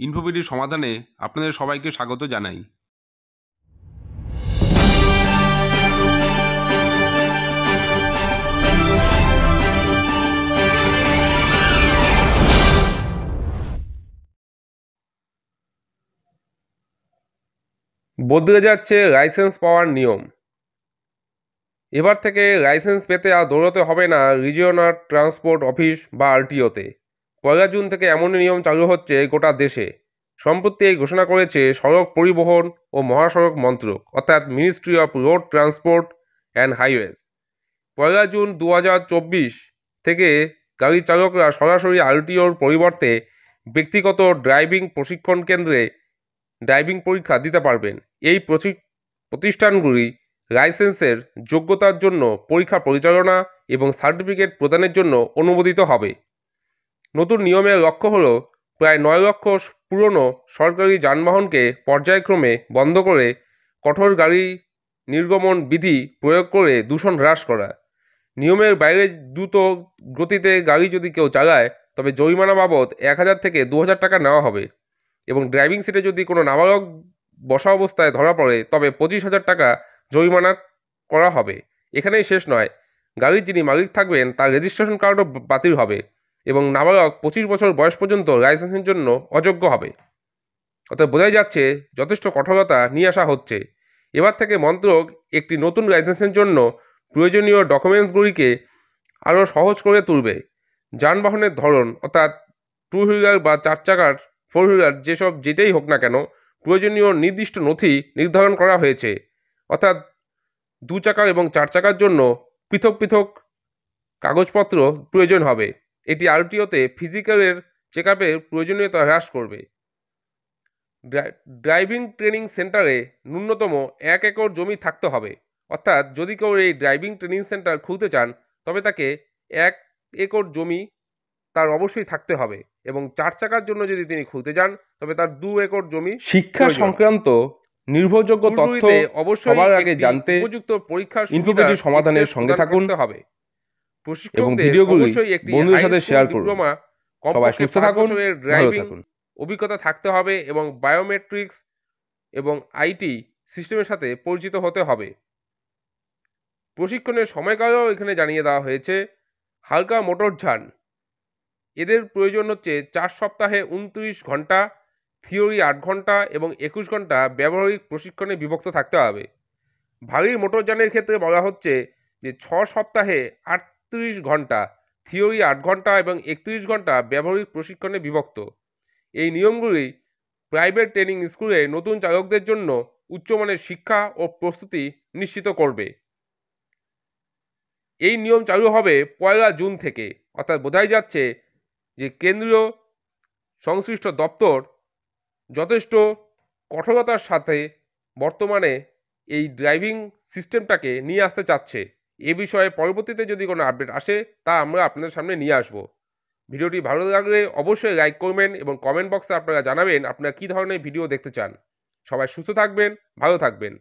ইনফোভিডির সমাধানে আপনাদের সবাইকে স্বাগত জানাই। বদলে যাচ্ছে লাইসেন্স পাওয়ার নিয়ম। এবার থেকে লাইসেন্স পেতে আর দৌড়াতে হবে না রিজিওনাল ট্রান্সপোর্ট অফিস বা আরটিওতে। 1 জুন থেকে এমন নিয়ম চালু হচ্ছে গোটা দেশে। সম্প্রতি এই ঘোষণা করেছে সড়ক পরিবহন ও মহাসড়ক মন্ত্রক অর্থাৎ ministry of road transport and highways. 1 June 2024 থেকে গাড়ি চালকরা সরাসরি আরটিওর পরিবর্তে ব্যক্তিগত ড্রাইভিং প্রশিক্ষণ কেন্দ্রে ড্রাইভিং পরীক্ষা দিতে পারবেন। এই প্রতিষ্ঠানগুলি লাইসেন্সের যোগ্যতার জন্য পরীক্ষা পরিচালনা এবং সার্টিফিকেট প্রদানের জন্য অনুমোদিত হবে। নতুন নিয়মের লক্ষ্য হল প্রায় 9 লক্ষ পুরনো সরকারি যানবাহনকে পর্যায়ক্রমে বন্ধ করে কঠোর গাড়ি নির্গমন বিধি প্রয়োগ করে দূষণ হ্রাস করা। নিয়মের বাইরে দ্রুত গতিতে গাড়ি যদি কেউ চালায় তবে জরিমানা বাবদ 1000 থেকে 2000 টাকা নেওয়া হবে এবং ড্রাইভিং সিটে যদি কোনো নাবালক বসা অবস্থায় ধরা পড়ে তবে 25,000 টাকা জরিমানা করা হবে। এখানেই শেষ নয়, গাড়ির যিনি মালিক থাকবেন তার রেজিস্ট্রেশন কার্ডও বাতিল হবে এবং নাবালক 25 বছর বয়স পর্যন্ত লাইসেন্সের জন্য অযোগ্য হবে। অর্থাৎ বোঝাই যাচ্ছে যথেষ্ট কঠোরতা নিয়ে আসা হচ্ছে। এবার থেকে মন্ত্রক একটি নতুন লাইসেন্সের জন্য প্রয়োজনীয় ডকুমেন্টসগুলিকে আরও সহজ করে তুলবে। যানবাহনের ধরন অর্থাৎ 2 হুইলার বা 4 চাকার 4 হুইলার যেটাই হোক না কেন প্রয়োজনীয় নির্দিষ্ট নথি নির্ধারণ করা হয়েছে। অর্থাৎ 2 চাকার এবং 4 চাকার জন্য পৃথক পৃথক কাগজপত্র প্রয়োজন হবে। এটি আরটিওতে ফিজিক্যালের চেকআপের প্রয়োজনীয়তা হ্রাস করবে। ড্রাইভিং ট্রেনিং সেন্টারে ন্যূনতম 1 একর জমি থাকতে হবে। অর্থাৎ যদি কেউ এই ড্রাইভিং ট্রেনিং সেন্টার খুলতে চান তবে তাকে 1 একর জমি তার অবশ্যই থাকতে হবে এবং 4 চাকার জন্য যদি তিনি খুলতে যান তবে তার 2 একর জমি। শিক্ষা সংক্রান্ত নির্ভরযোগ্য তথ্য অবশ্যই সবার আগে জানতে উপযুক্ত পরীক্ষার ইনফোভিডির সমাধানের সঙ্গে থাকুন হবে এবং ভিডিওগুলি বন্ধুদের সাথে শেয়ার করুন। সবাই সুস্থ থাকুন, ভালো থাকুন। অভিজ্ঞতা থাকতে হবে এবং বায়োমেট্রিক্স এবং আইটি সিস্টেমের সাথে পরিচিত হতে হবে। প্রশিক্ষণের সময়কালও এখানে জানিয়ে দেওয়া হয়েছে। হালকা মোটরযান এদের প্রয়োজন হচ্ছে 4 সপ্তাহে 29 ঘন্টা, থিওরি 8 ঘন্টা এবং 21 ঘন্টা ব্যবহারিক প্রশিক্ষণে বিভক্ত থাকতে হবে। ভারী মোটরযানের ক্ষেত্রে বলা হচ্ছে যে 6 সপ্তাহে 38 ঘন্টা, থিওরি 8 ঘন্টা এবং 31 ঘন্টা ব্যবহারিক প্রশিক্ষণে বিভক্ত। এই নিয়মগুলি প্রাইভেট ট্রেনিং স্কুলে নতুন চালকদের জন্য উচ্চমানের শিক্ষা ও প্রস্তুতি নিশ্চিত করবে। এই নিয়ম চালু হবে 1 জুন থেকে। অর্থাৎ বোঝাই যাচ্ছে যে কেন্দ্রীয় সংশ্লিষ্ট দপ্তর যথেষ্ট কঠোরতার সাথে বর্তমানে এই ড্রাইভিং সিস্টেমটাকে নিয়ে আসতে চাচ্ছে। এ বিষয়ে পরবর্তীতে যদি কোনো আপডেট আসে তা আমরা আপনাদের সামনে নিয়ে আসব। ভিডিওটি ভালো লাগলে অবশ্যই লাইক করবেন এবং কমেন্ট বক্সে আপনারা জানাবেন আপনারা কী ধরনের ভিডিও দেখতে চান। সবাই সুস্থ থাকবেন, ভালো থাকবেন।